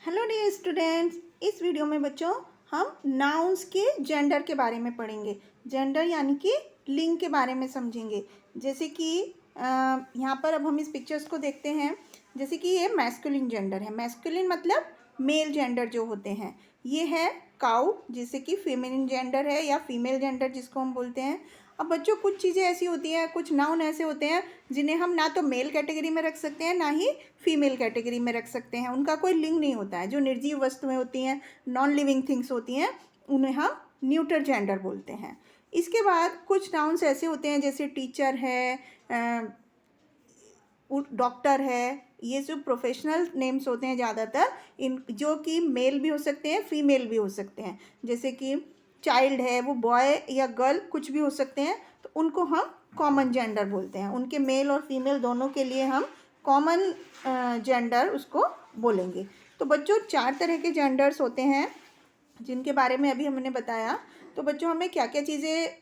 Hello dear students, इस video में बच्चों हम नाउन्स के जेंडर के बारे में पढ़ेंगे। जेंडर यानी कि लिंग के बारे में समझेंगे। जैसे कि यहाँ पर अब हम इस पिक्चर्स को देखते हैं। जैसे कि ये मैस्कुलिन जेंडर है। मैस्कुलिन मतलब मेल जेंडर जो होते हैं। ये है काऊ, जैसे कि फेमिनिन जेंडर है या फीमेल जेंडर जिसको हम बोलते हैं। अब बच्चों कुछ चीज़ें ऐसी होती हैं, कुछ नाउन ऐसे होते हैं जिन्हें हम ना तो मेल कैटेगरी में रख सकते हैं ना ही फीमेल कैटेगरी में रख सकते हैं। उनका कोई लिंग नहीं होता है। जो निर्जीव वस्तुएं होती हैं, नॉन लिविंग थिंग्स होती हैं, उन्हें हम न्यूटर जेंडर बोलते हैं। इसके बाद कुछ नाउन्स ऐसे होते हैं जैसे टीचर है, डॉक्टर है। ये जो प्रोफेशनल नेम्स होते हैं ज़्यादातर, इन जो कि मेल भी हो सकते हैं, फीमेल भी हो सकते हैं। जैसे कि चाइल्ड है, वो बॉय या गर्ल कुछ भी हो सकते हैं, तो उनको हम कॉमन जेंडर बोलते हैं। उनके मेल और फीमेल दोनों के लिए हम कॉमन जेंडर उसको बोलेंगे। तो बच्चों 4 तरह के जेंडर्स होते हैं जिनके बारे में अभी हमने बताया। तो बच्चों हमें क्या क्या चीज़ें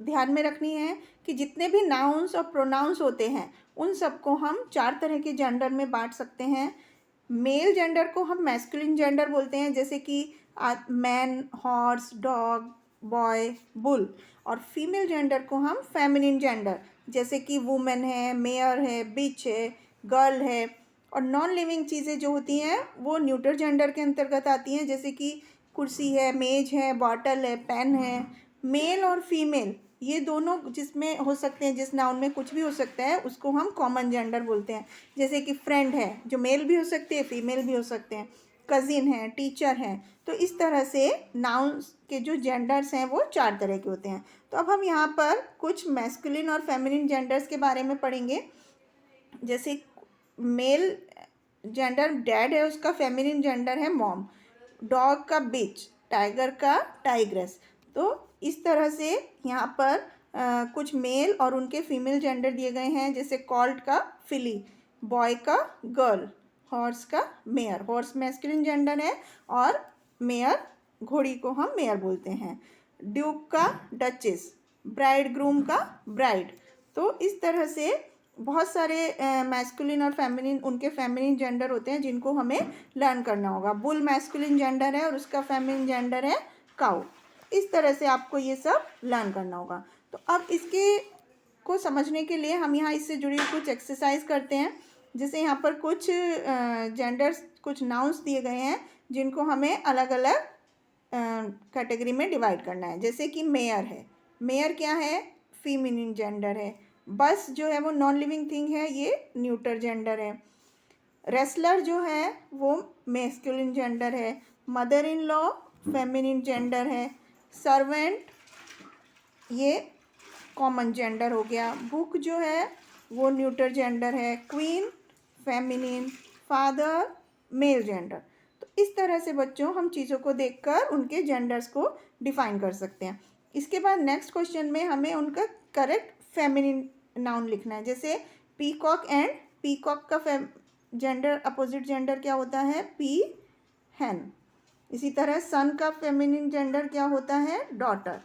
ध्यान में रखनी है कि जितने भी नाउन्स और प्रोनाउंस होते हैं उन सबको हम 4 तरह के जेंडर में बांट सकते हैं। मेल जेंडर को हम मैस्कुलिन जेंडर बोलते हैं, जैसे कि man, horse, dog, boy, bull. और फीमेल जेंडर को हम फेमिनिन जेंडर, जैसे कि वुमेन है, मेयर है, बिच है, गर्ल है। और नॉन लिविंग चीज़ें जो होती हैं वो न्यूटर जेंडर के अंतर्गत आती हैं, जैसे कि कुर्सी है, मेज है, बॉटल है, पेन है। मेल और फीमेल ये दोनों जिसमें हो सकते हैं, जिस नाउन में कुछ भी हो सकता है, उसको हम कॉमन जेंडर बोलते हैं। जैसे कि फ्रेंड है, जो मेल भी हो सकते हैं, फीमेल भी हो सकते हैं। कज़िन है, टीचर है। तो इस तरह से नाउन्स के जो जेंडर्स हैं वो 4 तरह के होते हैं। तो अब हम यहाँ पर कुछ मैस्कुलिन और फेमिनिन जेंडर्स के बारे में पढ़ेंगे। जैसे मेल जेंडर डैड है, उसका फेमिनिन जेंडर है मॉम। डॉग का बिच, टाइगर का टाइग्रेस। तो इस तरह से यहाँ पर कुछ मेल और उनके फीमेल जेंडर दिए गए हैं। जैसे कॉल्ट का फिली, बॉय का गर्ल, हॉर्स का मेयर। हॉर्स मैस्कुलिन जेंडर है और मेयर, घोड़ी को हम मेयर बोलते हैं। ड्यूक का डचेस, ब्राइड ग्रूम का ब्राइड। तो इस तरह से बहुत सारे मैस्कुलिन और फेमिनिन, उनके फेमिनिन जेंडर होते हैं जिनको हमें लर्न करना होगा। बुल मैस्कुलिन जेंडर है और उसका फेमिनिन जेंडर है काउ। इस तरह से आपको ये सब लर्न करना होगा। तो अब इसके को समझने के लिए हम यहाँ इससे जुड़ी कुछ एक्सरसाइज करते हैं। जैसे यहाँ पर कुछ जेंडर्स, कुछ नाउन्स दिए गए हैं जिनको हमें अलग अलग कैटेगरी में डिवाइड करना है। जैसे कि मेयर है। मेयर क्या है? फीमिनिन जेंडर है। बस जो है वो नॉन लिविंग थिंग है, ये न्यूटर जेंडर है। रेसलर जो है वो मैस्कुलिन जेंडर है। Mother in law feminine gender है। सर्वेंट ये कॉमन जेंडर हो गया। बुक जो है वो न्यूटर जेंडर है। Queen feminine. Father male gender. तो इस तरह से बच्चों हम चीज़ों को देखकर उनके जेंडर्स को डिफाइन कर सकते हैं। इसके बाद नेक्स्ट क्वेश्चन में हमें उनका करेक्ट फेमिनिन नाउन लिखना है। जैसे पीकॉक एंड पीकॉक का जेंडर, अपोजिट जेंडर क्या होता है? पी हैन। इसी तरह सन का फेमिनिन जेंडर क्या होता है? डॉटर।